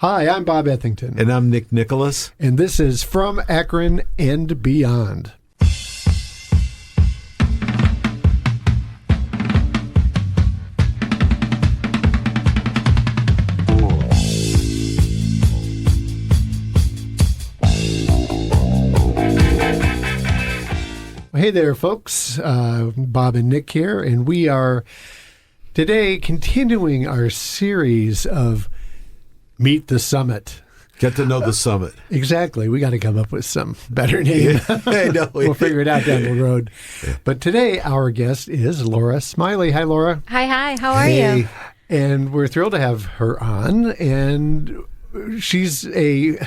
Hi, I'm Bob Ethington. And I'm Nick Nicholas. And this is From Akron and Beyond. Hey there, folks. Bob and Nick here, and we are today continuing our series of Meet the Summit. Get to know the summit. Exactly. We got to come up with some better name. I know. We'll figure it out down the road. But today, our guest is Laura Smiley. Hi, Laura. Hi. How are you? And we're thrilled to have her on, and she's a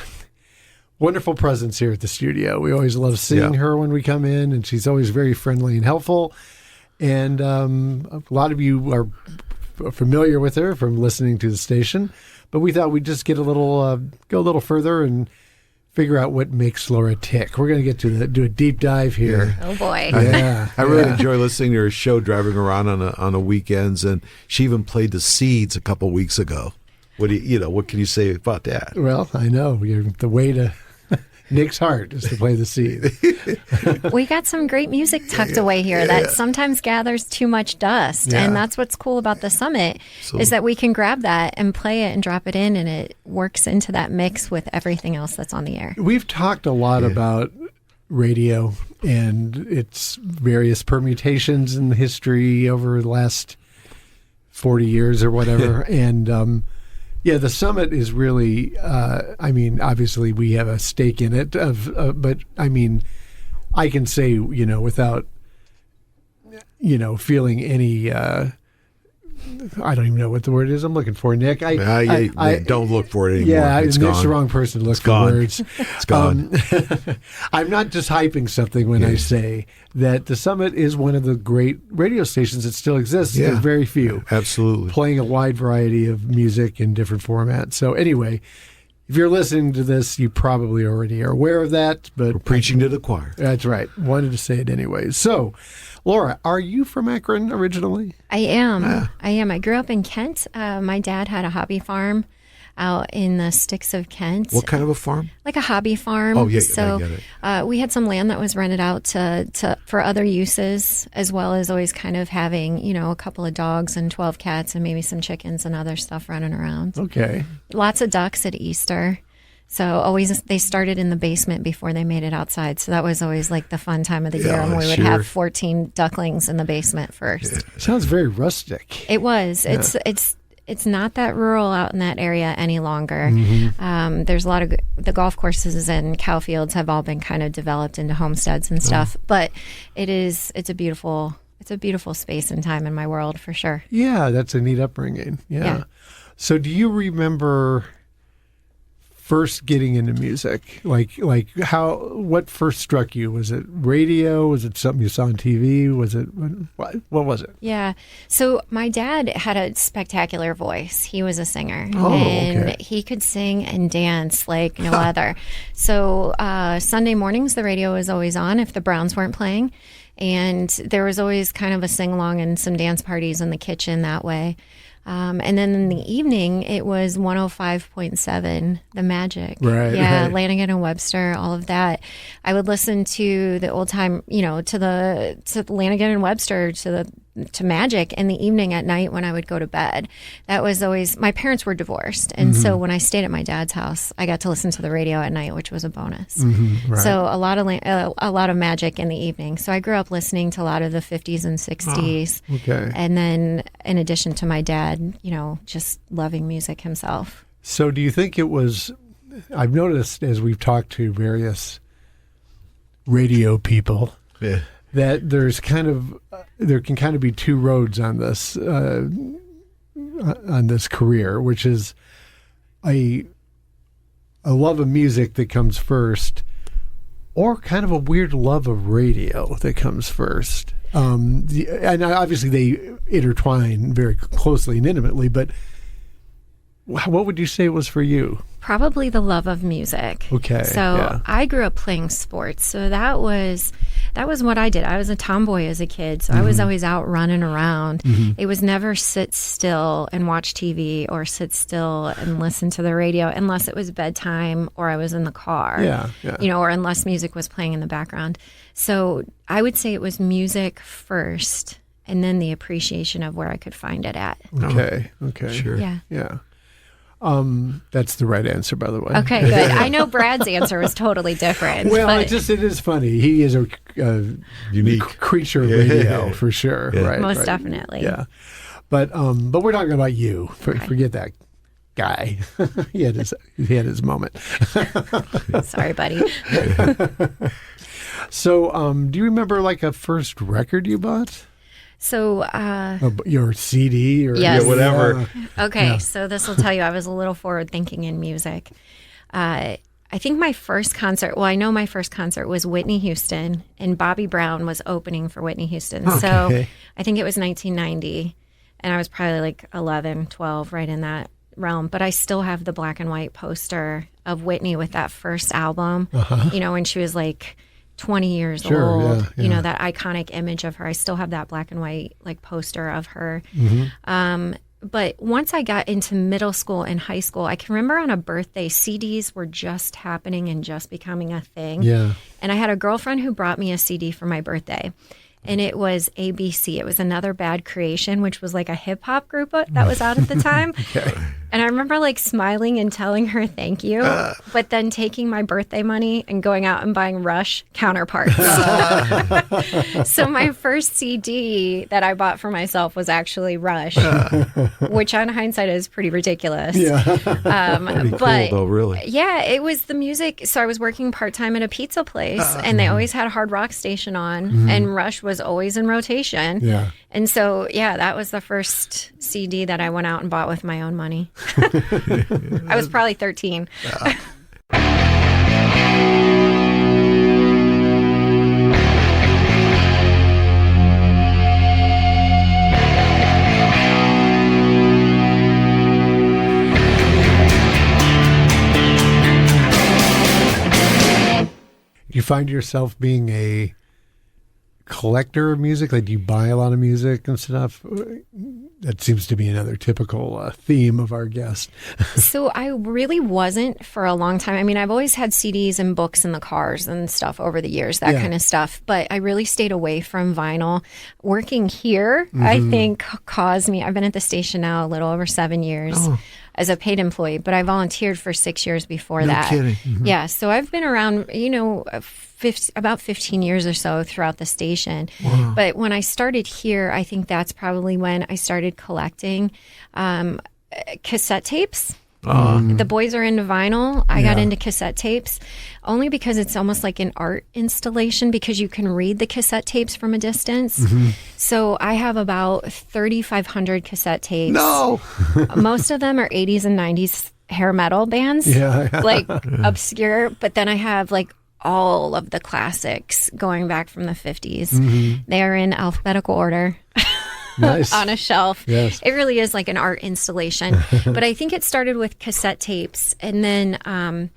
wonderful presence here at the studio. We always love seeing her when we come in, and she's always very friendly and helpful. And a lot of you are familiar with her from listening to the station, but we thought we'd just get go a little further and figure out what makes Laura tick. We're going to get to do a deep dive here. Oh boy! I really enjoy listening to her show, driving around on a weekends, and she even played the Seeds a couple weeks ago. What can you say about that? Well, I know the way to Nick's heart is to play the Seed. We got some great music tucked away here that sometimes gathers too much dust. And that's what's cool about the Summit is that we can grab that and play it and drop it in, and it works into that mix with everything else that's on the air. We've talked a lot about radio and its various permutations in history over the last 40 years or whatever. And the Summit is really, obviously we have a stake in it, but I can say, without, feeling any, I don't even know what the word is I'm looking for, Nick. I don't look for it anymore. Yeah, Nick's the wrong person to look for words. It's gone. I'm not just hyping something when I say that the Summit is one of the great radio stations that still exists. There's very few. Absolutely. Playing a wide variety of music in different formats. So anyway, if you're listening to this, you probably already are aware of that. But we're preaching to the choir. That's right. Wanted to say it anyways. So, Laura, are you from Akron originally? I am. I grew up in Kent. My dad had a hobby farm out in the sticks of Kent. What kind of a farm? Like a hobby farm. Oh, yeah, so, I get it. We had some land that was rented out for other uses, as well as always kind of having, a couple of dogs and 12 cats and maybe some chickens and other stuff running around. Okay. Lots of ducks at Easter. So they started in the basement before they made it outside. So that was always like the fun time of the year when we would have 14 ducklings in the basement first. Yeah. Sounds very rustic. It was. Yeah. It's not that rural out in that area any longer. Mm-hmm. There's a lot of the golf courses and cow fields have all been kind of developed into homesteads and stuff. But it's a beautiful space and time in my world for sure. Yeah, that's a neat upbringing. Yeah. So do you remember first getting into music? Like what first struck you? Was it radio? Was it something you saw on TV? Was it, what was it? Yeah. So my dad had a spectacular voice. He was a singer and he could sing and dance like no other. So Sunday mornings, the radio was always on if the Browns weren't playing. And there was always kind of a sing-along and some dance parties in the kitchen that way. And then in the evening, it was 105.7, The Magic. Right. Yeah, right. Lanigan and Webster, all of that. I would listen to the old time, to Lanigan and Webster, to Magic in the evening at night when I would go to bed. That was always, my parents were divorced. And so when I stayed at my dad's house, I got to listen to the radio at night, which was a bonus. Right. So a lot of Magic in the evening. So I grew up listening to a lot of the 50s and 60s. Oh, okay. And then in addition to my dad, just loving music himself. So do you think it was, I've noticed as we've talked to various radio people, that there can kind of be two roads on this career, which is a love of music that comes first, or kind of a weird love of radio that comes first. And obviously they intertwine very closely and intimately, but what would you say it was for you? Probably the love of music. Okay. So I grew up playing sports. So that was that was what I did. I was a tomboy as a kid, so I was always out running around. It was never sit still and watch TV or sit still and listen to the radio unless it was bedtime or I was in the car. Yeah. Or unless music was playing in the background. So I would say it was music first and then the appreciation of where I could find it at. Okay. Sure. Yeah. That's the right answer, by the way. Okay, good. I know Brad's answer was totally different. Well, but it is funny. He is a Unique creature of radio for sure. Yeah. Right. most definitely. Yeah. But we're talking about you. Forget that guy. he had his moment. Sorry, buddy. So, do you remember like a first record you bought? So, Your CD or Yes. Yeah, whatever. okay, so this will tell you I was a little forward thinking in music. I think my first concert, I know my first concert was Whitney Houston, and Bobby Brown was opening for Whitney Houston. Okay. So I think it was 1990, and I was probably like 11, 12, right in that realm. But I still have the black and white poster of Whitney with that first album, when she was like 20 years Sure, old, yeah. that iconic image of her. I still have that black and white like poster of her. But once I got into middle school and high school, I can remember on a birthday, CDs were just happening and just becoming a thing. Yeah. And I had a girlfriend who brought me a CD for my birthday. And it was ABC. It was Another Bad Creation, which was like a hip hop group that was out at the time. And I remember like smiling and telling her thank you, but then taking my birthday money and going out and buying Rush counterparts. So my first CD that I bought for myself was actually Rush, which on hindsight is pretty ridiculous. Yeah. Pretty but cool, though, really. yeah, it was the music. So I was working part-time at a pizza place, and they always had a hard rock station on, and Rush was always in rotation. Yeah. And so, that was the first CD that I went out and bought with my own money. I was probably 13. You find yourself being a collector of music? Like, do you buy a lot of music and stuff? That seems to be another typical theme of our guest. So I really wasn't for a long time. I mean, I've always had CDs and books in the cars and stuff over the years, that kind of stuff. But I really stayed away from vinyl. Working here, I think, caused me. I've been at the station now a little over 7 years. As a paid employee, but I volunteered for 6 years before that. No kidding. Yeah, so I've been around, about 15 years or so throughout the station. Wow. But when I started here, I think that's probably when I started collecting cassette tapes. The boys are into vinyl. I got into cassette tapes only because it's almost like an art installation because you can read the cassette tapes from a distance. So I have about 3,500 cassette tapes. No. Most of them are 80s and 90s hair metal bands, like obscure. But then I have like all of the classics going back from the 50s. They are in alphabetical order. Nice. On a shelf. Yes. It really is like an art installation. But I think it started with cassette tapes. And then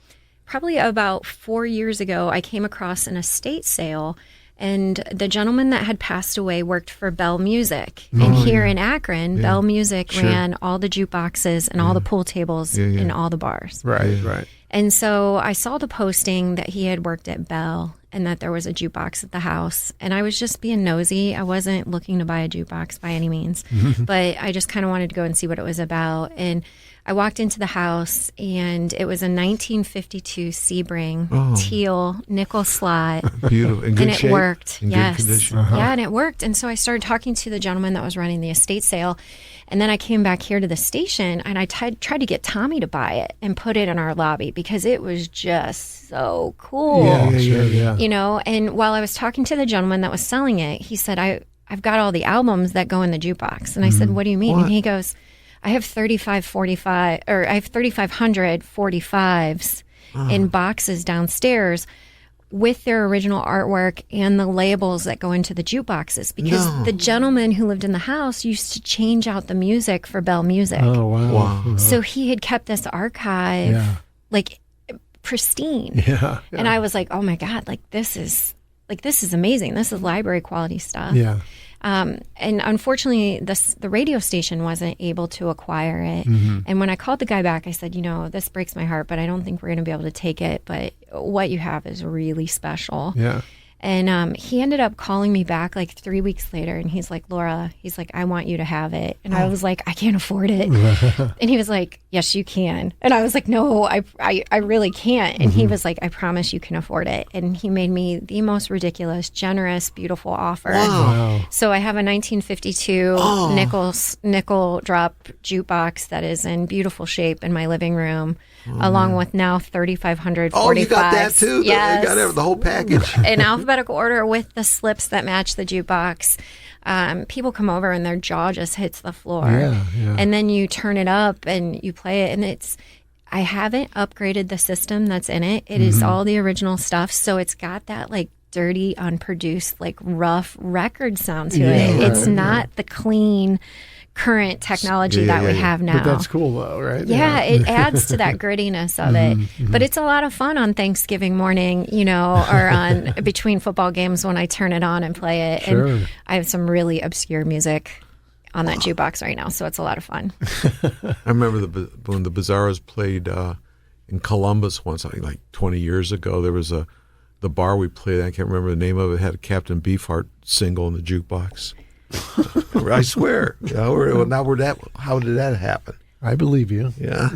probably about 4 years ago, I came across an estate sale. And the gentleman that had passed away worked for Bell Music. And here in Akron, Bell Music ran all the jukeboxes and all the pool tables in all the bars. Right. And so I saw the posting that he had worked at Bell and that there was a jukebox at the house. And I was just being nosy. I wasn't looking to buy a jukebox by any means, but I just kind of wanted to go and see what it was about. And I walked into the house and it was a 1952 Sebring teal nickel slot. Beautiful. In good And it shape? worked. In Yes. good condition? Yeah, and it worked. And so I started talking to the gentleman that was running the estate sale. And then I came back here to the station and I tried to get Tommy to buy it and put it in our lobby because it was just so cool. Yeah. And while I was talking to the gentleman that was selling it, he said, I've got all the albums that go in the jukebox. And I said, what do you mean? What? And he goes, I have 3,500 45s in boxes downstairs with their original artwork and the labels that go into the jukeboxes because the gentleman who lived in the house used to change out the music for Bell Music. Oh, wow. So he had kept this archive like pristine. Yeah. And I was like, oh my God, like this is like, this is amazing. This is library quality stuff. Yeah. And unfortunately, the radio station wasn't able to acquire it. And when I called the guy back, I said, this breaks my heart, but I don't think we're going to be able to take it. But what you have is really special. Yeah. And he ended up calling me back like 3 weeks later, and he's like, Laura, he's like, I want you to have it. And I was like, I can't afford it. And he was like, yes, you can. And I was like, no, I really can't. And he was like, I promise you can afford it. And he made me the most ridiculous, generous, beautiful offer. Wow. So I have a 1952 nickel drop jukebox that is in beautiful shape in my living room, along with now 3,500 45s. Oh, you got that too? Yes. You got the whole package? In alphabetical order with the slips that match the jukebox. People come over and their jaw just hits the floor. Yeah. And then you turn it up and you play it, and I haven't upgraded the system that's in it. It is all the original stuff, so it's got that like dirty, unproduced, like rough record sound to it. It's not the clean current technology that we have now. But that's cool though, right? Yeah, it adds to that grittiness of it. But it's a lot of fun on Thanksgiving morning, or on between football games when I turn it on and play it. Sure. And I have some really obscure music on that jukebox right now, so it's a lot of fun. I remember when the Bizarros played in Columbus once, I think like 20 years ago. There was the bar we played, I can't remember the name of it, had a Captain Beefheart single in the jukebox. I swear. How did that happen? I believe you. Yeah.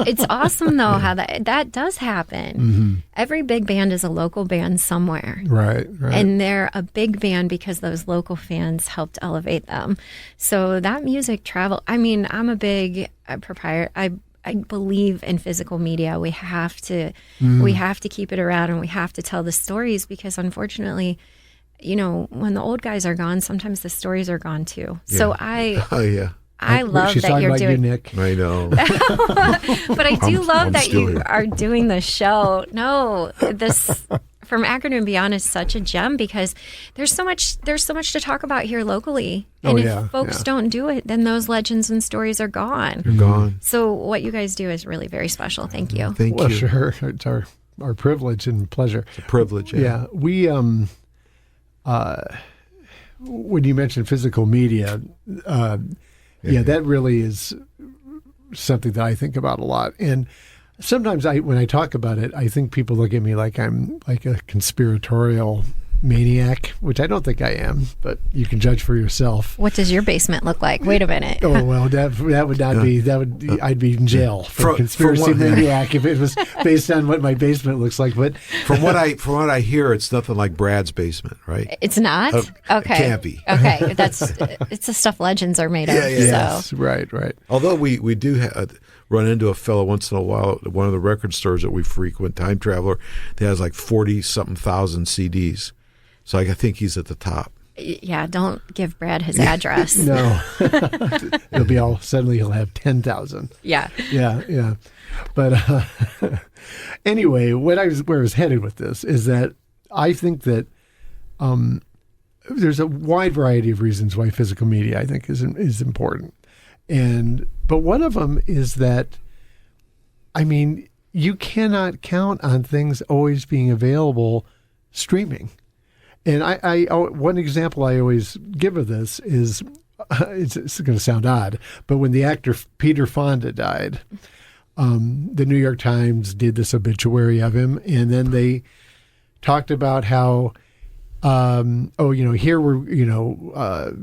It's awesome though how that does happen. Every big band is a local band somewhere. Right. And they're a big band because those local fans helped elevate them. So that music travel. I mean, I'm a big proprietor. I believe in physical media. We have to keep it around, and we have to tell the stories, because unfortunately, when the old guys are gone, sometimes the stories are gone too. Yeah. So I love She's that you're talking doing. about you, Nick. I know. But I do love I'm that still you here. are doing the show. No, this From Akron and Beyond is such a gem, because there's so much to talk about here locally. And if folks don't do it, then those legends and stories are gone. You're gone. So what you guys do is really very special. Thank you. Thank Well, you. sure. It's our privilege and pleasure. It's a privilege. Yeah. We when you mentioned physical media, that really is something that I think about a lot. And sometimes when I talk about it, I think people look at me like I'm like a conspiratorial maniac, which I don't think I am, but you can judge for yourself. What does your basement look like? Wait a minute. Oh well, that would not be I'd be in jail for conspiracy maniac if it was based on what my basement looks like. But from what I hear, it's nothing like Brad's basement, right? It's not? Okay. It can't be. Okay, it's the stuff legends are made of. Yeah. yes, So. right. Although we do run into a fellow once in a while at one of the record stores that we frequent, Time Traveler, that has like 40-something thousand CDs. So I think he's at the top. Yeah, don't give Brad his address. No, suddenly he'll have 10,000. Yeah. Yeah. But anyway, where I was headed with this is that I think that there's a wide variety of reasons why physical media I think is important, but one of them is that, I mean, you cannot count on things always being available streaming. And I one example I always give of this is, it's going to sound odd, but when the actor Peter Fonda died, the New York Times did this obituary of him, and then they talked about how, here were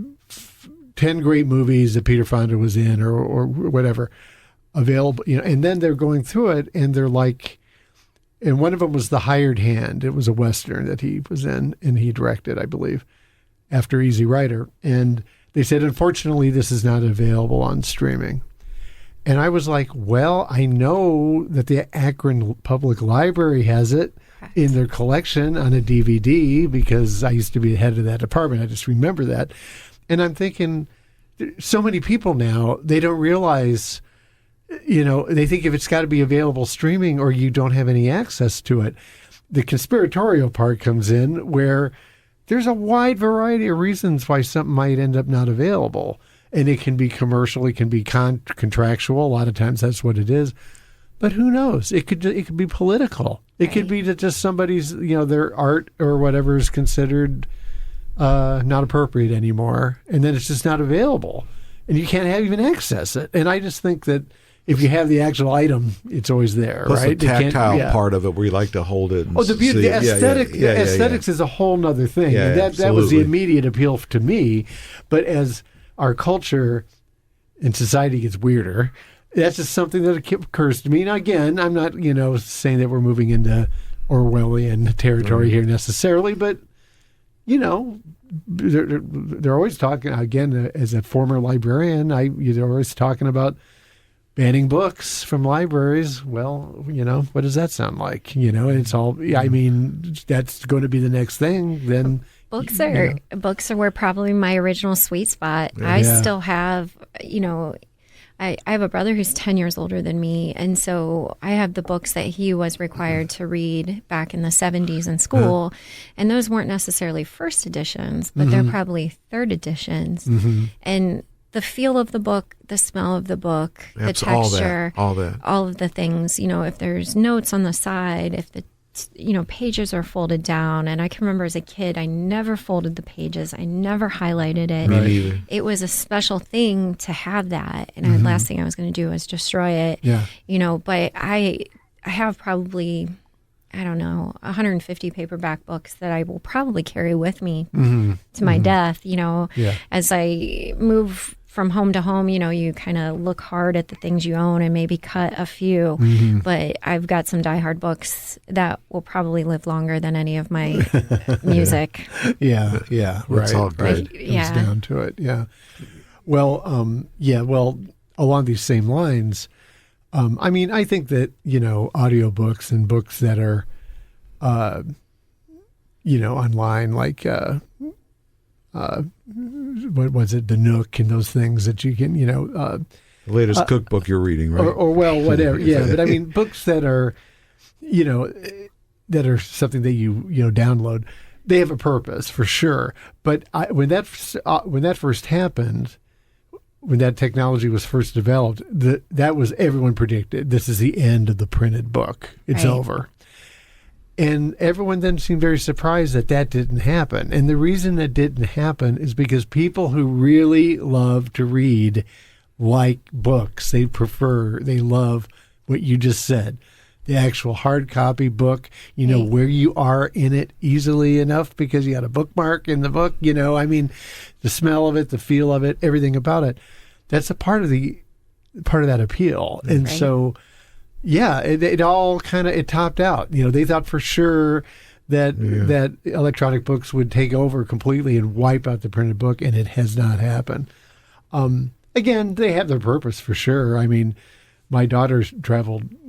10 great movies that Peter Fonda was in, or whatever, available, and then they're going through it, and they're like. And one of them was The Hired Hand. It was a Western that he was in, and he directed, I believe, after Easy Rider. And they said, unfortunately, this is not available on streaming. And I was like, well, I know that the Akron Public Library has it in their collection on a DVD, because I used to be the head of that department. I just remember that. And I'm thinking, so many people now, they don't realize... they think if it's got to be available streaming or you don't have any access to it. The conspiratorial part comes in, where there's a wide variety of reasons why something might end up not available. And it can be commercial, it can be contractual. A lot of times that's what it is. But who knows? It could be political. It could be that just somebody's, their art or whatever is considered not appropriate anymore, and then it's just not available, and you can't even access it. And I just think that if you have the actual item, it's always there, Plus right? the tactile part of it, where you like to hold it. And the beauty, the aesthetic, aesthetics is a whole nother thing. Yeah, and that was the immediate appeal to me. But as our culture and society gets weirder, that's just something that occurs to me. And again, I'm not, saying that we're moving into Orwellian territory here necessarily, but they're always talking. Again, as a former librarian, they're always talking about banning books from libraries. Well, what does that sound like? And it's all, I mean, that's going to be the next thing. Then books were probably my original sweet spot. Yeah. I still have, I have a brother who's 10 years older than me. And so I have the books that he was required to read back in the 70s in school. And those weren't necessarily first editions, but they're probably third editions. And the feel of the book, the smell of the book, the texture, all of the things, if there's notes on the side, if the, pages are folded down. And I can remember as a kid, I never folded the pages. I never highlighted it. Me neither. It was a special thing to have that. And the last thing I was going to do was destroy it. Yeah. But I have probably, 150 paperback books that I will probably carry with me to my death, as I move from home to home, you kind of look hard at the things you own and maybe cut a few. But I've got some diehard books that will probably live longer than any of my music. Yeah, right. It's all great. It comes down to it, yeah. Well, along these same lines, I think that, audiobooks and books that are, online, like, what was it, the Nook and those things that you can, the latest cookbook you're reading, right? Or whatever. Yeah. But books that are, that are something that you download, they have a purpose for sure. But when that first happened, when that technology was first developed, that was, everyone predicted, this is the end of the printed book. It's over. And everyone then seemed very surprised that didn't happen. And the reason that didn't happen is because people who really love to read like books. They love what you just said. The actual hard copy book, where you are in it easily enough because you got a bookmark in the book, the smell of it, the feel of it, everything about it. That's a part of that appeal. And so, yeah, it all it topped out. They thought for sure that electronic books would take over completely and wipe out the printed book, and it has not happened. Again, they have their purpose for sure. My daughter's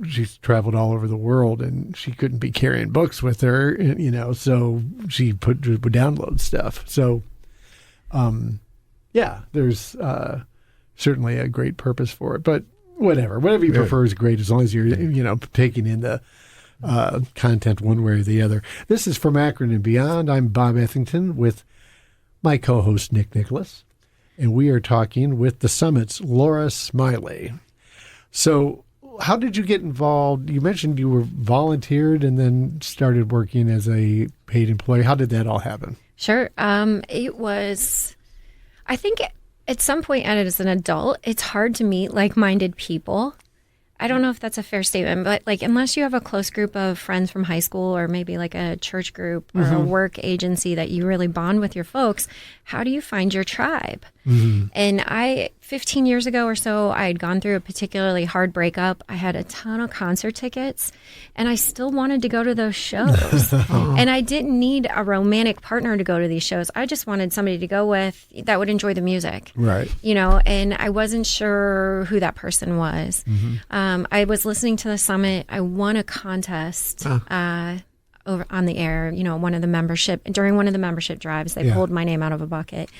she's traveled all over the world, and she couldn't be carrying books with her, so she would download stuff. So, there's certainly a great purpose for it, but whatever you prefer is great, as long as you're, taking in the content one way or the other. This is From Akron and Beyond. I'm Bob Ethington with my co-host, Nick Nicholas, and we are talking with the Summit's Laura Smiley. So how did you get involved? You mentioned you were volunteered and then started working as a paid employee. How did that all happen? Sure. It was, I think at some point as an adult, it's hard to meet like-minded people. I don't know if that's a fair statement, but unless you have a close group of friends from high school or maybe like a church group or a work agency that you really bond with your folks, how do you find your tribe? And 15 years ago or so, I had gone through a particularly hard breakup. I had a ton of concert tickets, and I still wanted to go to those shows. And I didn't need a romantic partner to go to these shows. I just wanted somebody to go with that would enjoy the music. Right. And I wasn't sure who that person was. I was listening to the Summit. I won a contest over on the air, during one of the membership drives. They pulled my name out of a bucket.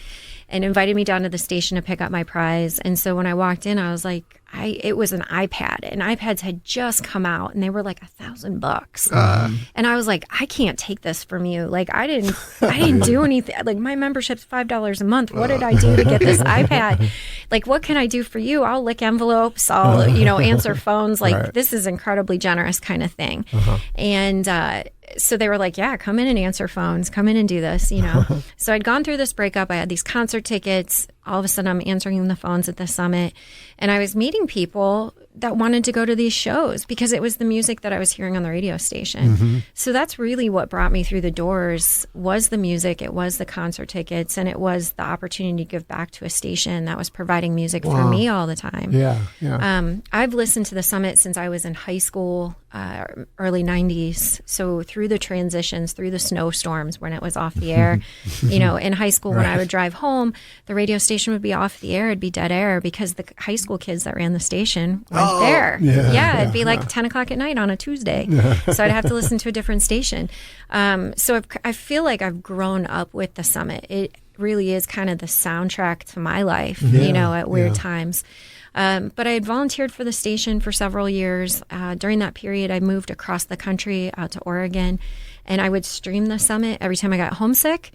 and invited me down to the station to pick up my prize. And so when I walked in, I was like, it was an iPad, and iPads had just come out, and they were like $1,000. And I was like, I can't take this from you. Like, I didn't do anything. Like, my membership's $5 a month. What did I do to get this iPad? Like, what can I do for you? I'll lick envelopes. I'll, answer phones. Like, this is incredibly generous kind of thing. And so they were like, yeah, come in and answer phones. Come in and do this, So I'd gone through this breakup. I had these concert tickets. All of a sudden, I'm answering the phones at the summit. And I was meeting people that wanted to go to these shows because it was the music that I was hearing on the radio station. So that's really what brought me through the doors, was the music, it was the concert tickets, and it was the opportunity to give back to a station that was providing music for me all the time. I've listened to the summit since I was in high school, early 90s. So through the transitions, through the snowstorms when it was off the air, in high school when I would drive home, the radio station would be off the air, it'd be dead air because the high school kids that ran the station weren't there. It'd be like 10 o'clock at night on a Tuesday. So I'd have to listen to a different station. So I feel like I've grown up with the summit. It really is kind of the soundtrack to my life, at weird times. But I had volunteered for the station for several years. During that period, I moved across the country out to Oregon, and I would stream the summit every time I got homesick.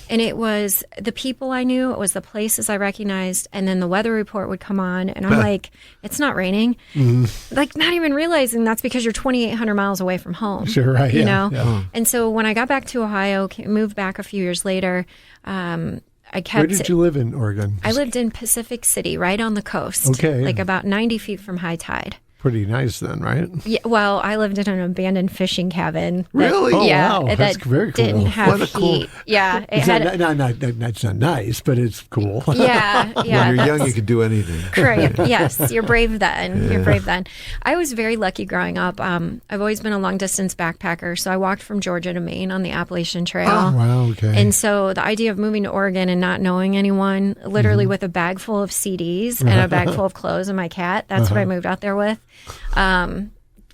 And it was the people I knew, it was the places I recognized, and then the weather report would come on, and I'm like, it's not raining. Like, not even realizing that's because you're 2,800 miles away from home. Sure, right. You know? Yeah. And so when I got back to Ohio, moved back a few years later, I kept... Where did you live in Oregon? I lived in Pacific City, right on the coast. Okay. Like about 90 feet from high tide. Pretty nice then, right? Yeah, well, I lived in an abandoned fishing cabin. Really? Yeah, wow. That's very cool. Didn't have heat. Cool. Yeah. It's that's not nice, but it's cool. Yeah. When you're young, you could do anything. Correct. Yes, you're brave then. Yeah. You're brave then. I was very lucky growing up. I've always been a long-distance backpacker, so I walked from Georgia to Maine on the Appalachian Trail. Oh, wow, okay. And so the idea of moving to Oregon and not knowing anyone, literally with a bag full of CDs and a bag full of clothes and my cat, that's what I moved out there with.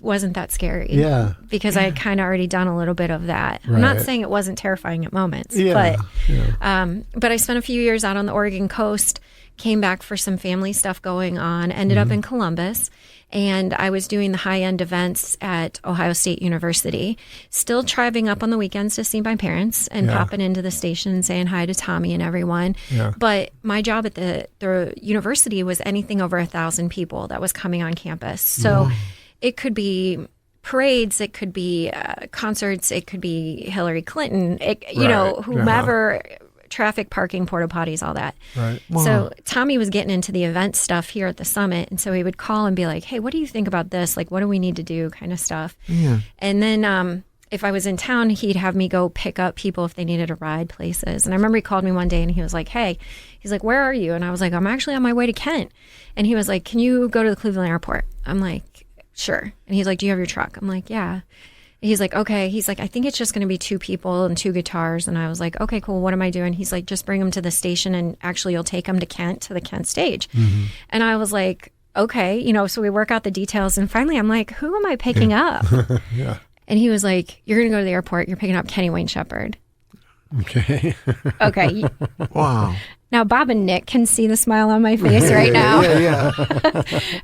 Wasn't that scary. Yeah. Because I had kind of already done a little bit of that. Right. I'm not saying it wasn't terrifying at moments, but I spent a few years out on the Oregon coast, came back for some family stuff going on, ended up in Columbus, and I was doing the high-end events at Ohio State University, still driving up on the weekends to see my parents and popping into the station and saying hi to Tommy and everyone. Yeah. But my job at the university was anything over 1,000 people that was coming on campus. So it could be parades, it could be concerts, it could be Hillary Clinton, whomever, traffic, parking, porta potties, all that. Right. Wow. So Tommy was getting into the event stuff here at the summit, and so he would call and be like, hey, what do you think about this? Like, what do we need to do, kind of stuff. Yeah. And then if I was in town, he'd have me go pick up people if they needed a ride places. And I remember he called me one day and he was like, hey, he's like, where are you? And I was like, I'm actually on my way to Kent. And he was like, can you go to the Cleveland airport? I'm like, sure. And he's like, do you have your truck? I'm like, yeah. And he's like, okay. He's like, I think it's just going to be 2 people and 2 guitars. And I was like, okay, cool. What am I doing? He's like, just bring them to the station and actually you'll take them to Kent, to the Kent stage. And I was like, okay. So we work out the details. And finally I'm like, who am I picking up? Yeah. And he was like, you're going to go to the airport. You're picking up Kenny Wayne Shepherd. Okay. Okay. Wow. Now, Bob and Nick can see the smile on my face right now. Yeah.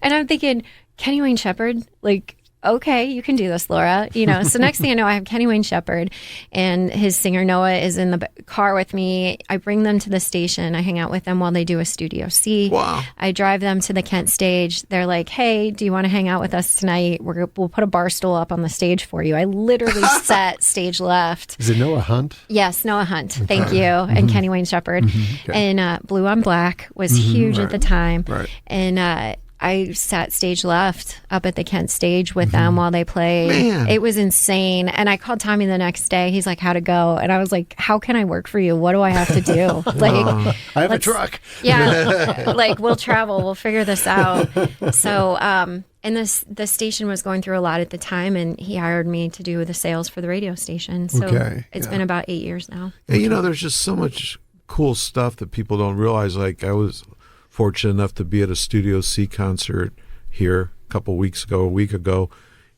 And I'm thinking, Kenny Wayne Shepherd, like, okay, you can do this, Laura. So next thing I know, I have Kenny Wayne Shepherd and his singer Noah is in the car with me. I bring them to the station. I hang out with them while they do a Studio C. Wow. I drive them to the Kent stage. They're like, hey, do you want to hang out with us tonight? We'll put a bar stool up on the stage for you. I literally sat stage left. Is it Noah Hunt? Yes, Noah Hunt. Thank you. And Kenny Wayne Shepherd. Okay. And Blue on Black was huge at the time. Right. And I sat stage left up at the Kent stage with them while they played. Man. It was insane. And I called Tommy the next day. He's like, how'd it go? And I was like, how can I work for you? What do I have to do? Like, I have a truck. Yeah. Like, we'll travel. We'll figure this out. So, and the station was going through a lot at the time, and he hired me to do the sales for the radio station. So it's been about 8 years now. And, there's just so much cool stuff that people don't realize. Like, I was fortunate enough to be at a Studio C concert here a week ago,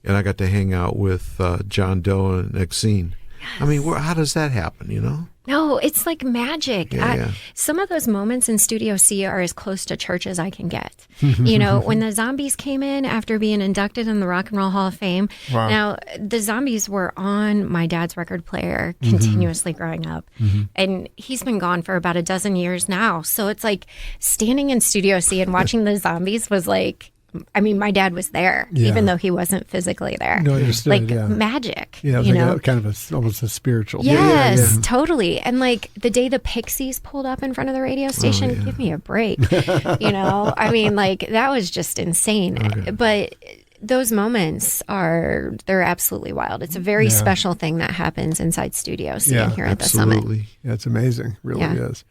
and I got to hang out with John Doe and Exene. Yes. I mean, how does that happen, No, it's like magic. Yeah. Some of those moments in Studio C are as close to church as I can get. You know, when the Zombies came in after being inducted in the Rock and Roll Hall of Fame. Wow. Now, the Zombies were on my dad's record player continuously growing up. And he's been gone for about a dozen years now. So it's like standing in Studio C and watching the Zombies was like, I mean, my dad was there, even though he wasn't physically there. No, understood, like yeah. magic. Yeah, it was you like know? kind of almost a spiritual. Yes, totally. And like the day the Pixies pulled up in front of the radio station, give me a break. You know, I mean, like that was just insane. But those moments they're absolutely wild. It's a very special thing that happens inside Studio C and here at the Summit. Absolutely. Yeah, it's amazing. Really is.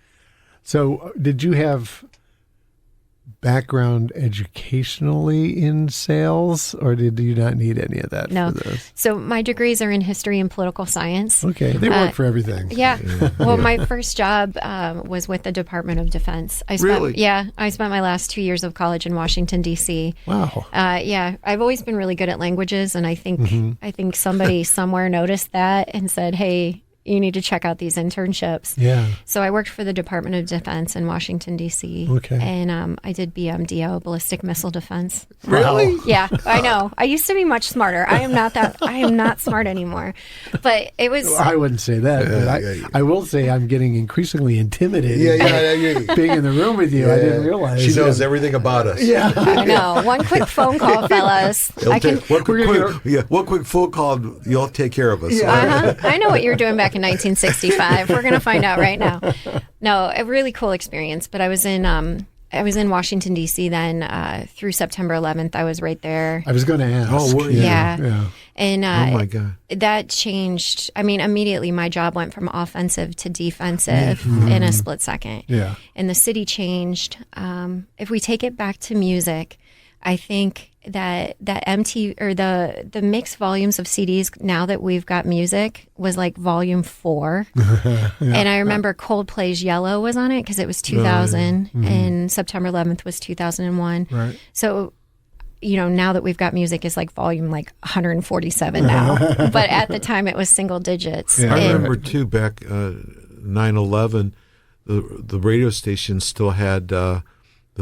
So did you have background educationally in sales, or did you not need any of that No. for this? So my degrees are in history and political science. Okay, they work for everything. Yeah. Well, my first job was with the Department of Defense. I spent, Really? Yeah. I spent my last 2 years of college in Washington, D.C. Wow. Yeah. I've always been really good at languages, and I think somebody somewhere noticed that and said, hey, you need to check out these internships. Yeah. So I worked for the Department of Defense in Washington, D.C. Okay. And I did BMDO, ballistic missile defense. Really? Yeah, I know. I used to be much smarter. I am not smart anymore. But it was... I wouldn't say that, but I will say I'm getting increasingly intimidated by being in the room with you. I didn't realize. She knows everything about us. Yeah. I know. One quick phone call, fellas. One quick phone call, you'll take care of us. Yeah. I know what you were doing back in 1965. We're going to find out right now. No, a really cool experience. But I was in Washington, D.C. then through September 11th. I was right there. I was going to ask. Oh, were you? Yeah. And Oh my God. that changed. I mean, immediately my job went from offensive to defensive in a split second. Yeah. And the city changed. If we take it back to music, I think that MT or the mixed volumes of CDs now that we've got music was like volume 4. And I remember Coldplay's Yellow was on it because it was 2000 and September 11th was 2001. Right. So, you know, now that we've got music is like volume like 147 now. But at the time it was single digits. Yeah. I And- remember too back 9/11, the radio station still had the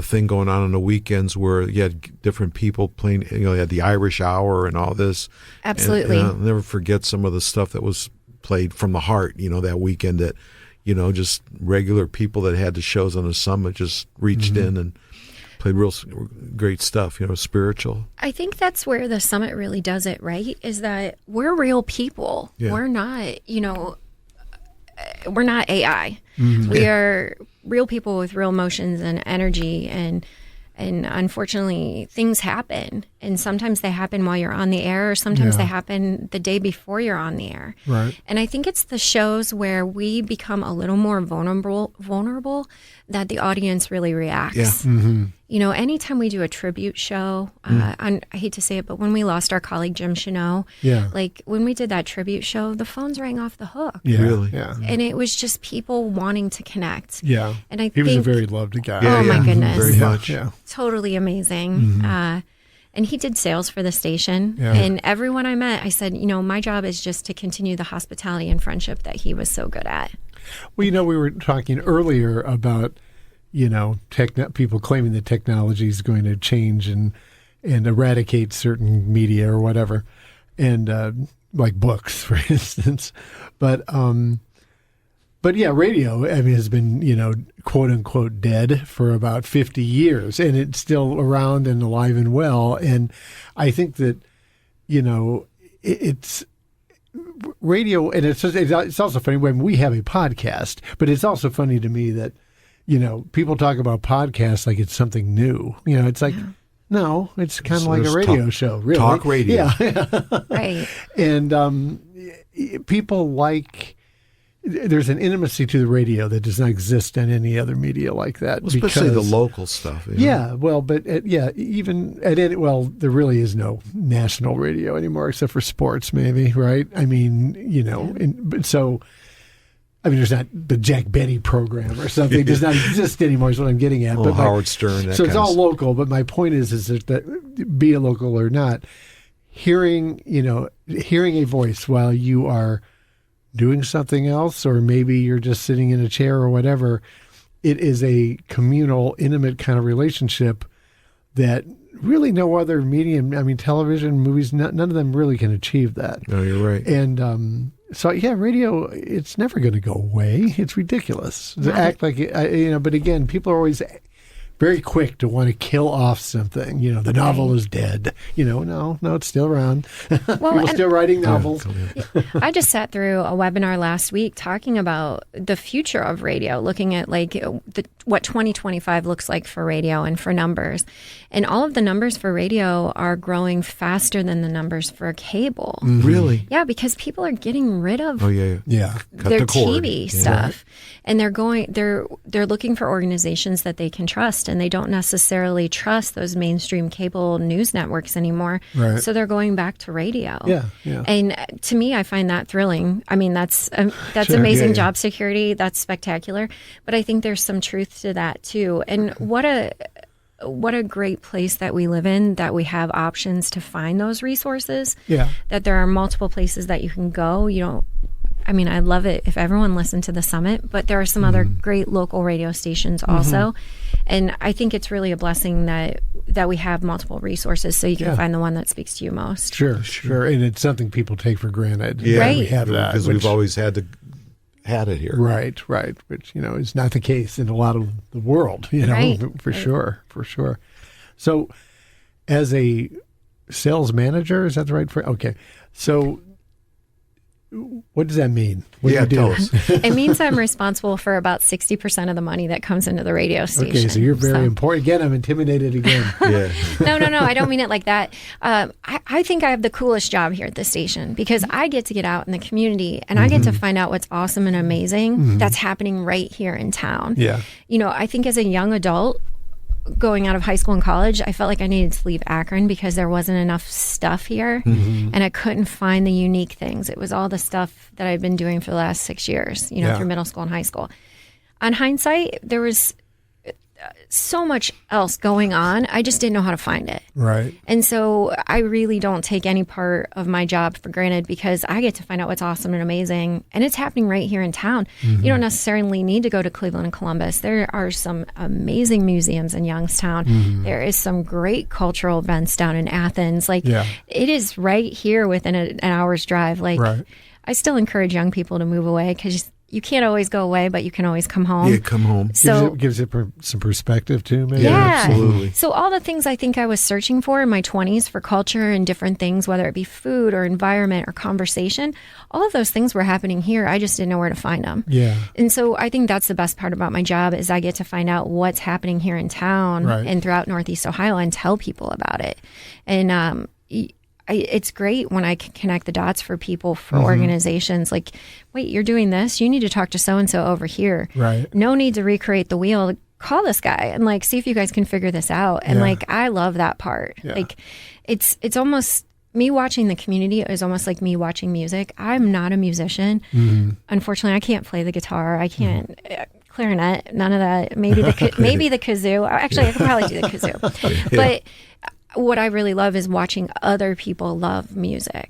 thing going on the weekends where you had different people playing. You know, you had the Irish Hour and all this. Absolutely. And I'll never forget some of the stuff that was played from the heart. You know, that weekend that, you know, just regular people that had the shows on the Summit just reached in and played real great stuff. You know, spiritual. I think that's where the Summit really does it right, is that we're real people. Yeah. We're not, you know, we're not AI. We are real people with real emotions and energy, and unfortunately things happen, and sometimes they happen while you're on the air, or sometimes they happen the day before you're on the air. Right. And I think it's the shows where we become a little more vulnerable that the audience really reacts. Yeah. You know, anytime we do a tribute show, I hate to say it, but when we lost our colleague Jim Cheneau, like when we did that tribute show, the phones rang off the hook. Yeah. Really? Yeah. And it was just people wanting to connect. Yeah. And I he was a think- very loved guy. Oh, my goodness. Very much. Yeah. Totally amazing. And he did sales for the station. Yeah. And everyone I met, I said, you know, my job is just to continue the hospitality and friendship that he was so good at. Well, you know, we were talking earlier about, you know, people claiming that technology is going to change and eradicate certain media or whatever, and like books, for instance. But yeah, radio, I mean, has been, you know, quote unquote dead for about 50 years, and it's still around and alive and well. And I think that, you know, it's radio, and it's also funny when we have a podcast, but it's also funny to me that, you know, people talk about podcasts like it's something new. You know, it's like, no, it's kind of like a radio show, really. Talk radio. Yeah. Right. And people like, there's an intimacy to the radio that does not exist in any other media like that. Especially the local stuff. You know? Yeah, well, but even at any, well, there really is no national radio anymore except for sports, maybe, right? I mean, you know, but so, I mean, there's not the Jack Benny program or something does not exist anymore. Is what I'm getting at. But Howard Stern. That So it's kind all of local. But my point is that be it local or not, hearing a voice while you are doing something else, or maybe you're just sitting in a chair or whatever. It is a communal, intimate kind of relationship that really no other medium, I mean, television, movies, none of them really can achieve that. No, you're right. And so, yeah, radio, it's never going to go away. It's ridiculous to act like, but again, people are always very quick to want to kill off something. The novel is dead. No, it's still around. People still writing novels. I just sat through a webinar last week talking about the future of radio, looking at what 2025 looks like for radio and for numbers. And all of the numbers for radio are growing faster than the numbers for cable. Mm-hmm. Really? Yeah, because people are getting rid of yeah. their TV stuff. And they're looking for organizations that they can trust, and they don't necessarily trust those mainstream cable news networks anymore. Right. So they're going back to radio. Yeah. And to me, I find that thrilling. I mean, that's Sure, amazing yeah. job security. That's spectacular. But I think there's some truth to that too. And what a great place that we live in, that we have options to find those resources. Yeah. That there are multiple places that you can go. I'd love it if everyone listened to the Summit, but there are some other great local radio stations also. And I think it's really a blessing that we have multiple resources, so you can find the one that speaks to you most. Sure. And it's something people take for granted. Yeah, Right. We have that. because we've always had it here. Right. Which, is not the case in a lot of the world, Right. for sure. So as a sales manager, is that the right phrase? Okay. So what does that mean? What do you do? Tell us. It means I'm responsible for about 60% of the money that comes into the radio station. Okay, so you're very important. Again, I'm intimidated again. Yeah. No, I don't mean it like that. I think I have the coolest job here at the station because I get to get out in the community and I get to find out what's awesome and amazing that's happening right here in town. Yeah. I think as a young adult, going out of high school and college, I felt like I needed to leave Akron because there wasn't enough stuff here and I couldn't find the unique things. It was all the stuff that I've been doing for the last 6 years, through middle school and high school. On hindsight, there was so much else going on. I just didn't know how to find it. Right. And so I really don't take any part of my job for granted because I get to find out what's awesome and amazing. And it's happening right here in town. You don't necessarily need to go to Cleveland and Columbus. There are some amazing museums in Youngstown. There is some great cultural events down in Athens. It is right here within an hour's drive. Right. I still encourage young people to move away because you can't always go away, but you can always come home. Yeah, come home. So gives it some perspective too, maybe. yeah, absolutely. So all the things I think I was searching for in my 20s for culture and different things, whether it be food or environment or conversation, all of those things were happening here. I just didn't know where to find them. Yeah. And so I think that's the best part about my job is I get to find out what's happening here in town and throughout Northeast Ohio and tell people about it. And it's great when I can connect the dots for people, for organizations. Like, wait, you're doing this? You need to talk to so-and-so over here. Right. No need to recreate the wheel. Call this guy and see if you guys can figure this out. And I love that part. Yeah. It's almost me watching the community is almost like me watching music. I'm not a musician. Unfortunately, I can't play the guitar. I can't clarinet, none of that. Maybe the kazoo. Actually, I could probably do the kazoo. But what I really love is watching other people love music.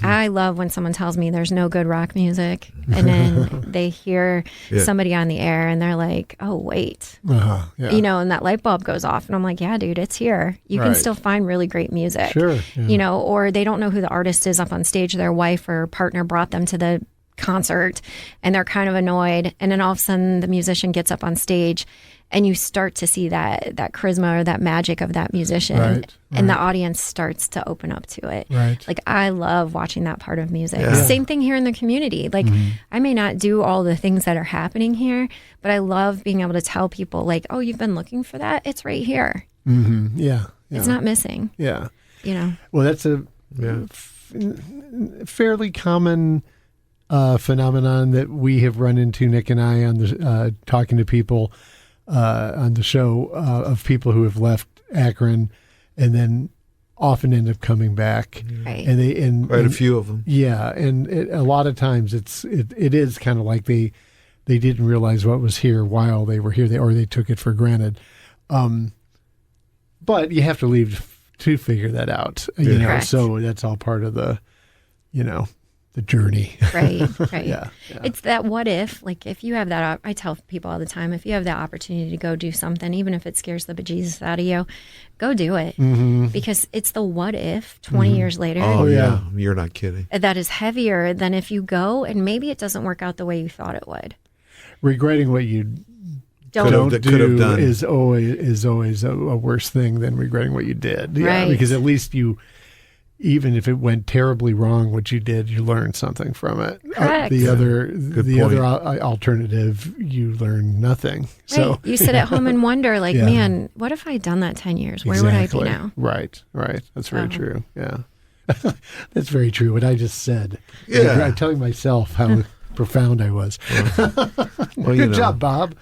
I love when someone tells me there's no good rock music, and then they hear somebody on the air and they're like, oh, wait. And that light bulb goes off. And I'm like, yeah, dude, it's here. You can still find really great music. Sure. Yeah. Or they don't know who the artist is up on stage. Their wife or partner brought them to the concert and they're kind of annoyed. And then all of a sudden the musician gets up on stage and you start to see that charisma or that magic of that musician, and the audience starts to open up to it. Right. I love watching that part of music. Yeah. Same thing here in the community. I may not do all the things that are happening here, but I love being able to tell people oh, you've been looking for that? It's right here. Yeah. It's not missing. Yeah. Well, that's a fairly common phenomenon that we have run into, Nick and I, on the talking to people on the show of people who have left Akron and then often end up coming back. Right. And Quite a few of them. Yeah, and a lot of times it is kind of like they didn't realize what was here while they were here, or they took it for granted. But you have to leave to figure that out, you know. Correct. So that's all part of the, the journey. Right. Yeah. It's that what if, like if you have that, I tell people all the time, if you have the opportunity to go do something, even if it scares the bejesus out of you, go do it. Because it's the what if 20 years later. Oh, yeah. You're not kidding. That is heavier than if you go and maybe it doesn't work out the way you thought it would. Regretting what you Don't could have done is always a worse thing than regretting what you did. Yeah, Right. because at least you, even if it went terribly wrong, what you did, you learned something from it. Correct. The point. other alternative, you learn nothing. So Right. You sit at home and wonder, like, Yeah. man, what if I had done that 10 years? Where would I be now? Right. That's very true. Yeah. That's very true. What I just said. Yeah. I'm telling myself how profound I was. Well, Good job, Bob.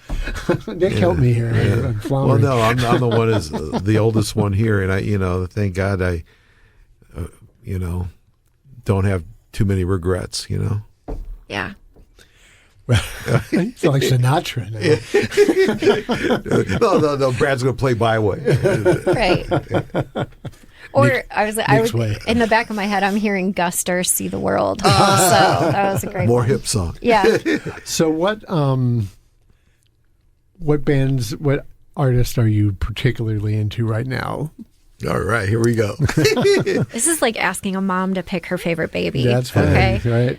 Nick helped me here. I'm Well, floundering. no, I'm the one is the oldest one here, and I, thank God I, don't have too many regrets. Yeah. You sound like Sinatra now. No. Brad's going to play Byway. Right. Or I was Nick's way. in the back of my head, I'm hearing Guster See the World. So that was a great More one. hip song. Yeah. So what bands, what artists are you particularly into right now? All right, here we go. This is like asking a mom to pick her favorite baby. That's fine, Okay. right?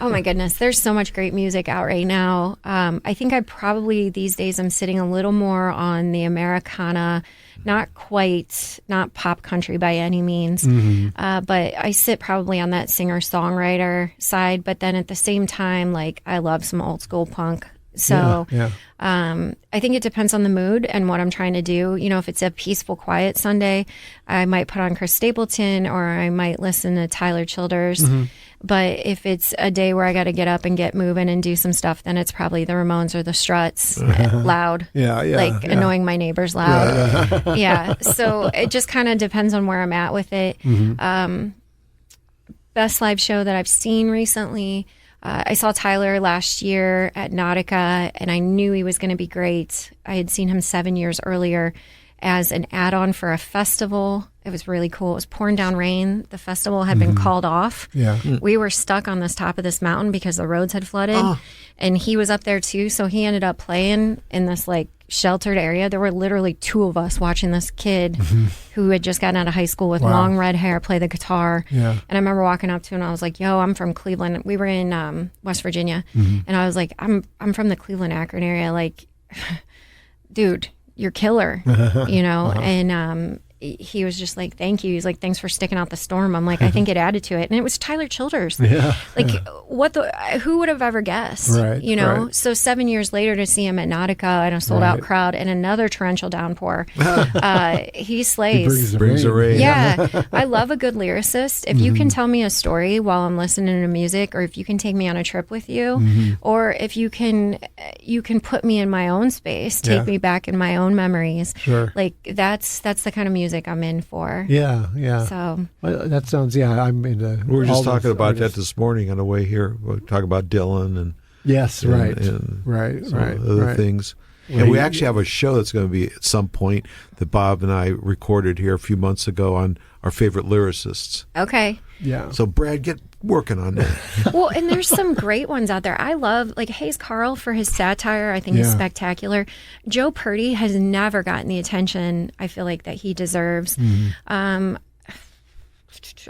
Oh my goodness. There's so much great music out right now. I think I probably these days I'm sitting a little more on the Americana, not pop country by any means. But I sit probably on that singer-songwriter side. But then at the same time, like I love some old school punk. So Yeah. I think it depends on the mood and what I'm trying to do. If it's a peaceful, quiet Sunday, I might put on Chris Stapleton or I might listen to Tyler Childers. But if it's a day where I got to get up and get moving and do some stuff, then it's probably the Ramones or the Struts, loud. Yeah. Annoying my neighbors loud. Yeah. So it just kind of depends on where I'm at with it. Best live show that I've seen recently. I saw Tyler last year at Nautica, and I knew he was going to be great. I had seen him 7 years earlier as an add-on for a festival. It was really cool. It was pouring down rain. The festival had been called off. Yeah. We were stuck on this top of this mountain because the roads had flooded, and he was up there too. So he ended up playing in this like sheltered area. There were literally two of us watching this kid who had just gotten out of high school with long red hair play the guitar. Yeah. And I remember walking up to him and I was like, yo, I'm from Cleveland. We were in West Virginia. And I was like, I'm from the Cleveland, Akron area. Like, dude, you're killer, And he was just like, thank you. He's like, thanks for sticking out the storm. I'm like, I think it added to it. And it was Tyler Childers. Yeah. Like, who would have ever guessed? Right, right. So 7 years later to see him at Nautica and a sold out crowd and another torrential downpour, he slays. Brings the rain. Yeah, I love a good lyricist. If you can tell me a story while I'm listening to music, or if you can take me on a trip with you, or if you can put me in my own space, take me back in my own memories. Sure. Like that's the kind of music I'm in for. Yeah. So Well, that sounds, I'm into. We were all just talking those about that artists. this morning on the way here. We were talking about Dylan and Yes, and- right. and Right. some other things. Well, And we you- actually have a show that's going to be at some point that Bob and I recorded here a few months ago on our favorite lyricists. okay. Yeah. So Brad, get working on that. Well, and there's some great ones out there. I love like Hayes Carl for his satire. I think is Yeah. spectacular. Joe Purdy has never gotten the attention I feel like that he deserves. I'm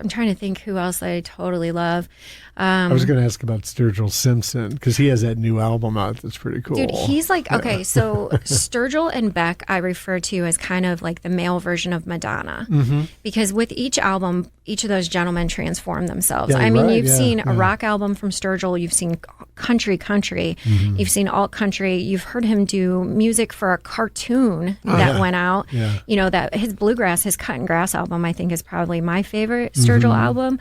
trying to think who else I totally love. I was going to ask about Sturgill Simpson because he has that new album out that's pretty cool. Dude, he's like, okay, so Sturgill and Beck I refer to as kind of like the male version of Madonna. Because with each album, each of those gentlemen transform themselves. Yeah, I mean, right, you've yeah, seen a yeah. rock album from Sturgill, you've seen country, you've seen alt country, you've heard him do music for a cartoon that went out. Yeah. That his bluegrass, his cut and grass album, I think is probably my favorite Sturgill album.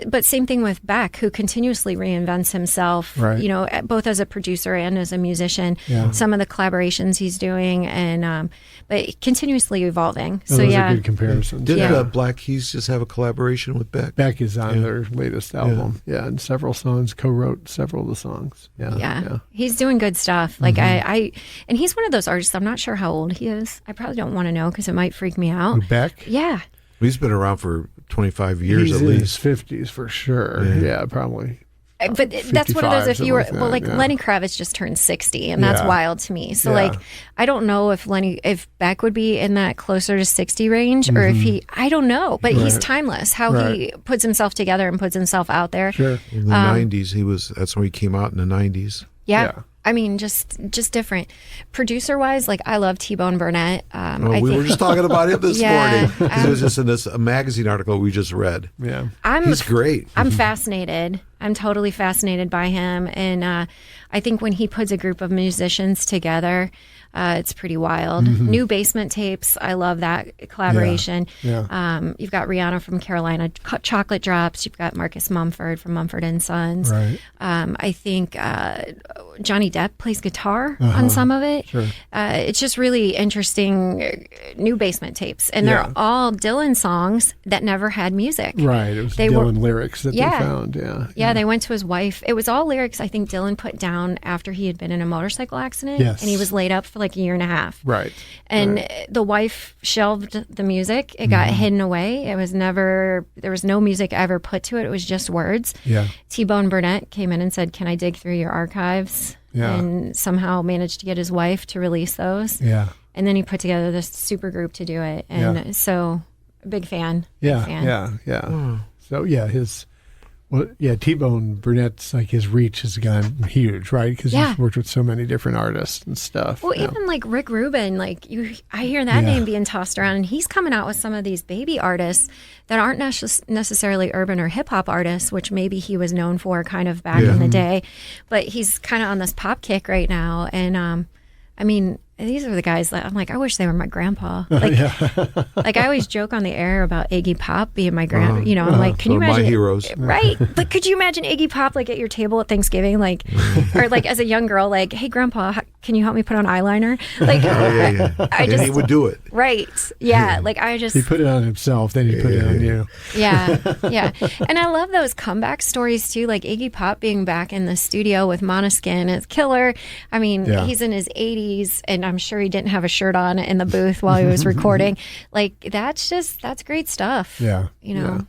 But same thing with Beck, who continuously reinvents himself, Right. both as a producer and as a musician. Yeah. Some of the collaborations he's doing, and but continuously evolving. Oh, So those yeah, are good comparisons. Didn't Yeah. Black Keys just have a collaboration with Beck? Beck is on their latest album. Yeah, and several songs, co-wrote several of the songs. yeah, he's doing good stuff. Like I, and he's one of those artists. I'm not sure how old he is. I probably don't want to know because it might freak me out. Beck? Yeah. He's been around for 25 years He's at in least. his 50s for sure. Yeah, probably. But that's one of those, if you were, something well, like like that, Lenny Kravitz just turned 60, and that's Yeah. wild to me. So, Yeah. like, I don't know if Beck would be in that closer to 60 range, or if I don't know, but he's Right. timeless, how he puts himself together and puts himself out there. Sure. In the 90s, that's when he came out in the 90s. Yeah. Yeah. I mean, just different. Producer wise, like, I love T-Bone Burnett. Well, we were just talking about him this Yeah, morning. 'Cause it was just in this a magazine article we just read. Yeah. He's great. I'm fascinated. I'm totally fascinated by him. And I think when he puts a group of musicians together, it's pretty wild. New Basement Tapes. I love that collaboration. Yeah. You've got Rihanna from Carolina Chocolate Drops. You've got Marcus Mumford from Mumford and Sons. Right. I think Johnny Depp plays guitar on some of it. Sure. It's just really interesting. New Basement Tapes, and they're Yeah. all Dylan songs that never had music. Right. It was They were- Dylan lyrics that Yeah. they found. Yeah. Yeah, they went to his wife. It was all lyrics I think Dylan put down after he had been in a motorcycle accident. Yes. And he was laid up for like a year and a half. Right. And the wife shelved the music. It got hidden away. It was never, there was no music ever put to it. It was just words. Yeah. T-Bone Burnett came in and said, "Can I dig through your archives?" Yeah. And somehow managed to get his wife to release those. Yeah. And then he put together this super group to do it. And Yeah. so, big fan. Big Yeah. fan. Yeah. Yeah. So yeah, T-Bone Burnett's like his reach has gone huge, right? Because Yeah. he's worked with so many different artists and stuff. Well, Yeah. even like Rick Rubin, like I hear that Yeah. name being tossed around, and he's coming out with some of these baby artists that aren't necessarily urban or hip hop artists, which maybe he was known for kind of back in the day. But he's kind of on this pop kick right now, and I mean, these are the guys that I'm like, I wish they were my grandpa. Like, like I always joke on the air about Iggy Pop being my grand. You know, I'm like, can you One of imagine? my heroes. Right? But could you imagine Iggy Pop like at your table at Thanksgiving, like, or like as a young girl, like, hey, Grandpa, can you help me put on eyeliner? Like, I And just he would do it. right, yeah. Like I just He put it on himself, then he put it on you. yeah, yeah. And I love those comeback stories too, like Iggy Pop being back in the studio with Måneskin. It's killer. I mean, Yeah. he's in his 80s, and I'm sure he didn't have a shirt on in the booth while he was recording. Like, that's great stuff. Yeah. You know? Yeah.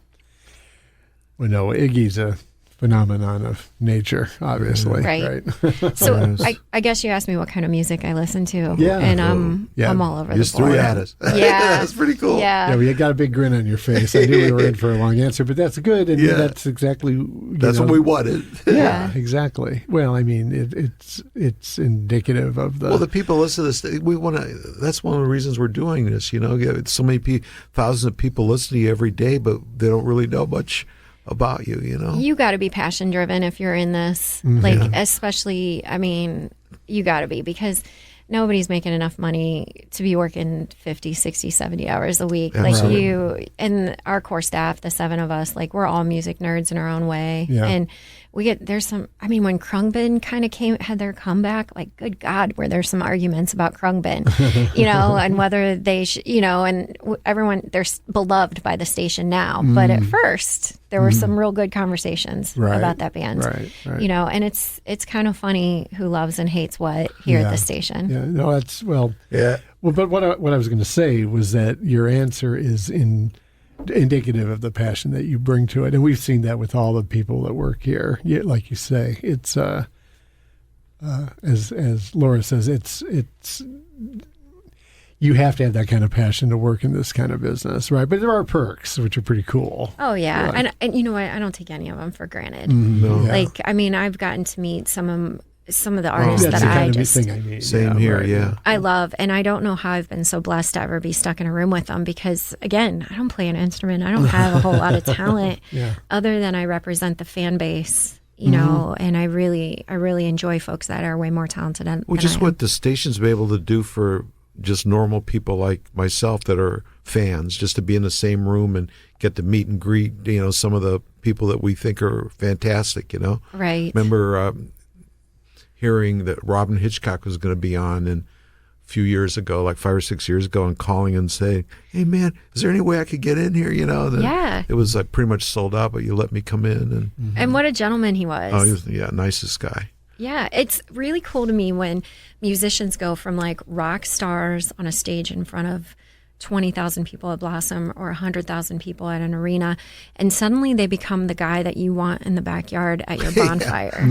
Well, no, Iggy's a phenomenon of nature, obviously. Right. Right. So I guess you asked me what kind of music I listen to. Yeah. And Yeah. I'm all over You just the threw board. it at us. Yeah. That's pretty cool. Yeah. Yeah, we got a big grin on your face. I knew we were in for a long answer, but that's good, and Yeah. that's exactly That's what we wanted. Yeah, exactly. Well, I mean, it's indicative of the. Well, the people listen to this. We want to. That's one of the reasons we're doing this. You know, so many thousands of people listen to you every day, but they don't really know much about you. You know. You got to be passion driven if you're in this. Mm-hmm. Like, especially, I mean, you got to be, because nobody's making enough money to be working 50, 60, 70 hours a week. Like Absolutely. you and our core staff, the 7 of us, like we're all music nerds in our own way. Yeah. And there's some, I mean, when Krungbin kind of had their comeback, like, good God, were there some arguments about Krungbin, you know, and whether they should, you know, and everyone, they're beloved by the station now. But at first, there were some real good conversations Right. about that band, Right, right. you know, and it's kind of funny who loves and hates what here at the station. Yeah, no, that's Yeah. Well, but what I was going to say was that your answer is indicative of the passion that you bring to it, and we've seen that with all the people that work here. Yeah, like you say, it's as Laura says, it's you have to have that kind of passion to work in this kind of business, right? But there are perks, which are pretty cool. Oh yeah, Right. and you know what? I don't take any of them for granted. No. Yeah. Like, I mean, I've gotten to meet some of the artists That's that the I kind of just thing I mean. Same here. right, Yeah. I love, and I don't know how I've been so blessed to ever be stuck in a room with them, because again, I don't play an instrument. I don't have a whole lot of talent Yeah. other than I represent the fan base, you know, and I really enjoy folks that are way more talented than Which than is I am. what the station's been able to do for just normal people like myself that are fans, just to be in the same room and get to meet and greet, you know, some of the people that we think are fantastic, you know. Right. Remember hearing that Robin Hitchcock was going to be on and a few years ago, like 5 or 6 years ago, and calling and saying, "Hey man, is there any way I could get in here?" You know, Yeah. it was like pretty much sold out, but you let me come in, and And what a gentleman he was. he was nicest guy. Yeah, it's really cool to me when musicians go from like rock stars on a stage in front of 20,000 people at Blossom or 100,000 people at an arena, and suddenly they become the guy that you want in the backyard at your bonfire.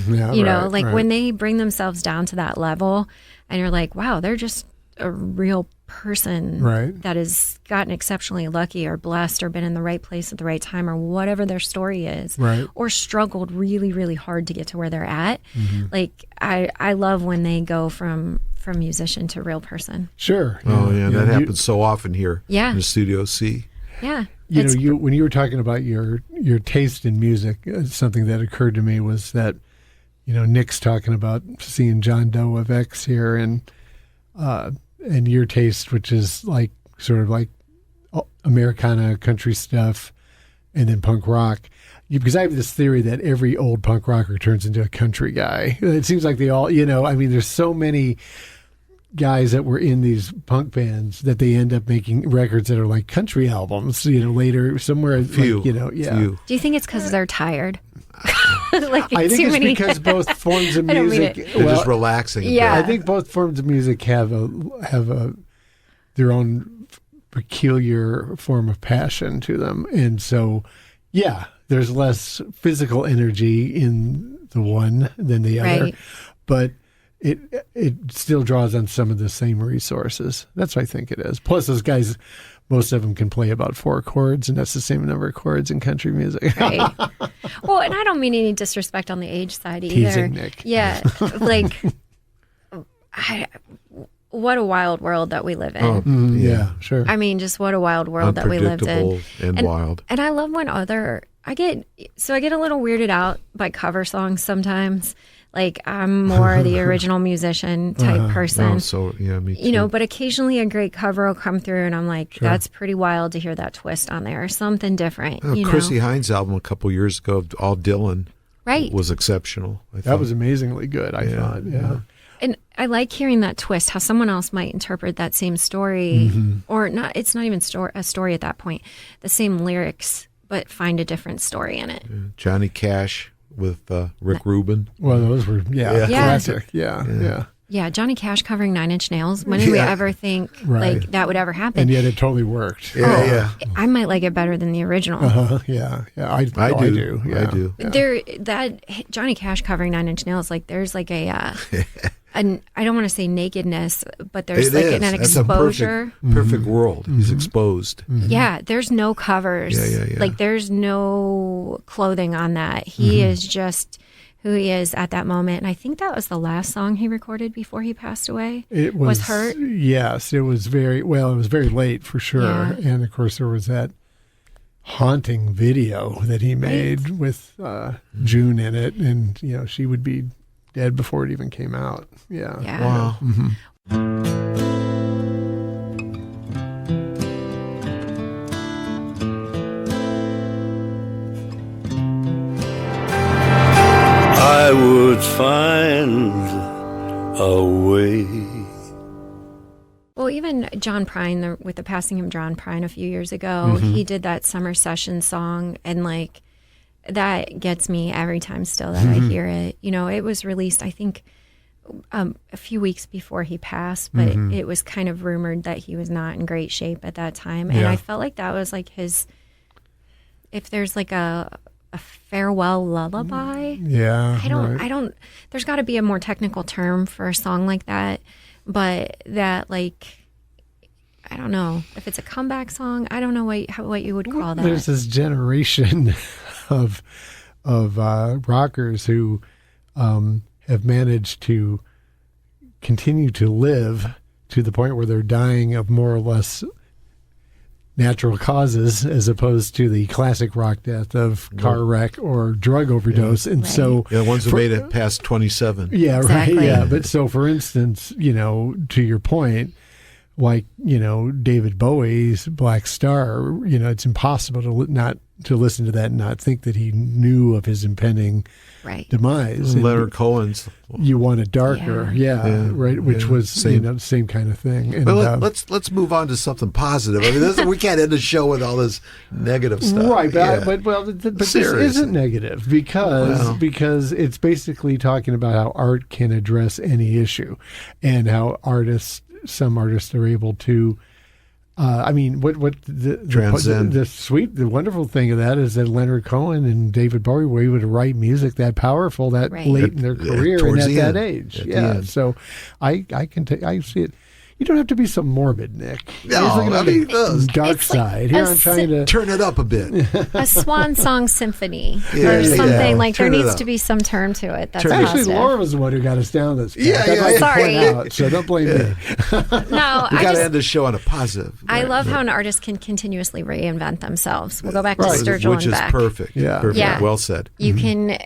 Yeah, You know, right, like right. when they bring themselves down to that level and you're like, wow, they're just a real person Right. that has gotten exceptionally lucky or blessed or been in the right place at the right time or whatever their story is, Right. or struggled really, really hard to get to where they're at. Mm-hmm. Like I love when they go from musician to real person. Sure. Oh yeah, that you- happens so often here Yeah. in the Studio C. Yeah. You know, It's- when you were talking about your taste in music, something that occurred to me was that, you know, Nick's talking about seeing John Doe of X here, and your taste, which is like sort of like Americana country stuff, and then punk rock. Because I have this theory that every old punk rocker turns into a country guy. It seems like they all, you know, I mean, there's so many guys that were in these punk bands that they end up making records that are like country albums, you know, later somewhere, Few, like, you know, yeah. few. Do you think it's because they're tired? Like I think too it's many. because both forms of I don't mean music. it. They're well, just relaxing. a Yeah. bit. I think both forms of music have a their own peculiar form of passion to them, and so yeah, there's less physical energy in the one than the other, Right. but it still draws on some of the same resources. That's what I think it is. Plus, those guys, most of them can play about 4 chords, and that's the same number of chords in country music. Right. Well, and I don't mean any disrespect on the age side either. Teasing Nick. Yeah, like, what a wild world that we live in. Oh, Yeah, sure. I mean, just what a wild world that we lived in. Unpredictable and wild. And I love when I get a little weirded out by cover songs sometimes. Like I'm more the original musician type person. Oh, so yeah, me too. You know, but occasionally a great cover will come through and I'm like, that's pretty wild to hear that twist on there or something different. You know? Chrissy Hines' album a couple years ago, All Dylan, Right. was exceptional. I That thought. was amazingly good, I thought. Yeah. And I like hearing that twist, how someone else might interpret that same story, or not. It's not even a story at that point. The same lyrics, but find a different story in it. Johnny Cash with Rick Rubin. Well, those were, Yeah. classic. Yeah. Yeah, Johnny Cash covering Nine Inch Nails. When did we ever think Right. like that would ever happen? And yet it totally worked. Yeah. I might like it better than the original. Yeah. I do. I Yeah. do. There, that Johnny Cash covering Nine Inch Nails, like there's like a, an I don't want to say nakedness, but there's It like is. an That's a exposure. perfect world. He's exposed. Yeah, there's no covers. Yeah. Like there's no clothing on that. He is just who he is at that moment. And I think that was the last song he recorded before he passed away. It was Hurt. Yes, it was very late for sure. Yeah. And of course, there was that haunting video that he made with June in it, and you know she would be dead before it even came out. Yeah. Yeah. Wow. I would find a way. Well, even John Prine, with the passing of John Prine a few years ago, he did that Summer Session song, and like that gets me every time still that I hear it. You know, it was released, I think, a few weeks before he passed, but it was kind of rumored that he was not in great shape at that time, and Yeah. I felt like that was like his. If there's like a farewell lullaby, Yeah. I don't. right. I don't. There's got to be a more technical term for a song like that, but that like, I don't know if it's a comeback song. I don't know what you would call that. There's this generation of rockers who have managed to continue to live to the point where they're dying of more or less natural causes, as opposed to the classic rock death of car wreck or drug overdose. And Right. so, Yeah, the ones who made it past 27. yeah, Exactly. right. Yeah. But so, for instance, you know, to your point, like, you know, David Bowie's Black Star, you know, it's impossible to listen to that and not think that he knew of his impending Right. demise. And Leonard Cohen's. you want it darker. Yeah. Right. Which Yeah. was, Same. you know, same kind of thing. And, But let's move on to something positive. I mean, we can't end the show with all this negative stuff. right, Yeah. but this Seriously. isn't negative because it's basically talking about how art can address any issue, and how some artists are able to I mean, what Transcend. the wonderful thing of that is that Leonard Cohen and David Bowie were able to write music that powerful that Right. late in their career and towards at the that end. age. At the Yeah, end. so I see it. You don't have to be so morbid, Nick. No, You're looking I on mean, the dark It's like side. Here a I'm trying to. Turn it up a bit. A swan song symphony Yeah, or yeah, something. yeah. Like Turn there it needs up. to be some term to it. That's Turn it up. Actually, positive. Laura was the one who got us down this path. Yeah, I'd yeah, like to Sorry. point out, so don't blame me. No, We I got to just end the show on a positive. I love how an artist can continuously reinvent themselves. We'll go back to Right. Sturgill Which and is Beck. perfect. Yeah. Perfect. Yeah. Well said. You can.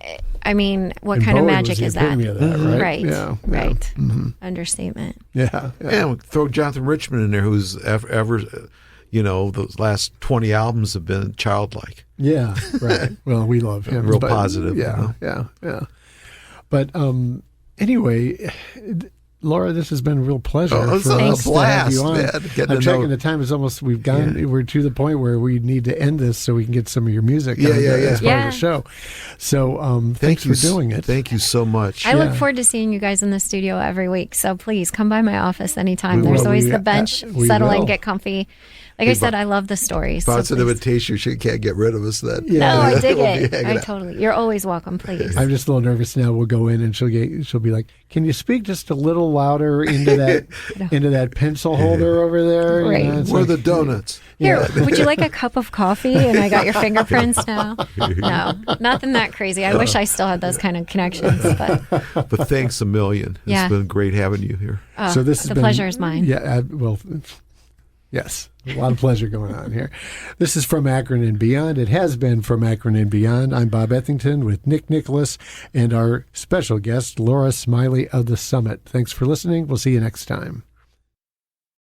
I mean, what And kind of Bowie magic was the is that? epitome of that, right? Right. Yeah. Right. Understatement. Yeah. Yeah, we throw Jonathan Richman in there, who's ever those last 20 albums have been childlike. Yeah, right. Well, we love him. Real positive, Yeah, yeah. But anyway, Laura, this has been a real pleasure Oh, it's for a us to have blast, you on. man, getting I'm to checking know- the time. It's almost we're to the point where we need to end this so we can get some of your music. Yeah, on yeah, as part yeah. of the show. So thanks for doing it. Thank you so much. I look Yeah. forward to seeing you guys in the studio every week. So please come by my office anytime. We There's will. always We- the bench. we Settle will. in, get comfy. Like I said, I love the stories. So Bounce an please. invitation. She can't get rid of us then. Yeah. No, I dig We'll be it. hanging I out. totally. You're always welcome. Please. I'm just a little nervous now. We'll go in and she'll be like, "Can you speak just a little louder into that pencil holder over there?" Right. It's Where are like- the donuts? Here, would you like a cup of coffee? And I got your fingerprints now. No, nothing that crazy. I wish I still had those kind of connections. But But thanks a million. Yeah. It's been great having you here. So this has the been, pleasure is mine. Yeah, well, yes, a lot of pleasure going on here. This is From Akron and Beyond. It has been From Akron and Beyond. I'm Bob Ethington with Nick Nicholas and our special guest, Laura Smiley of the Summit. Thanks for listening. We'll see you next time.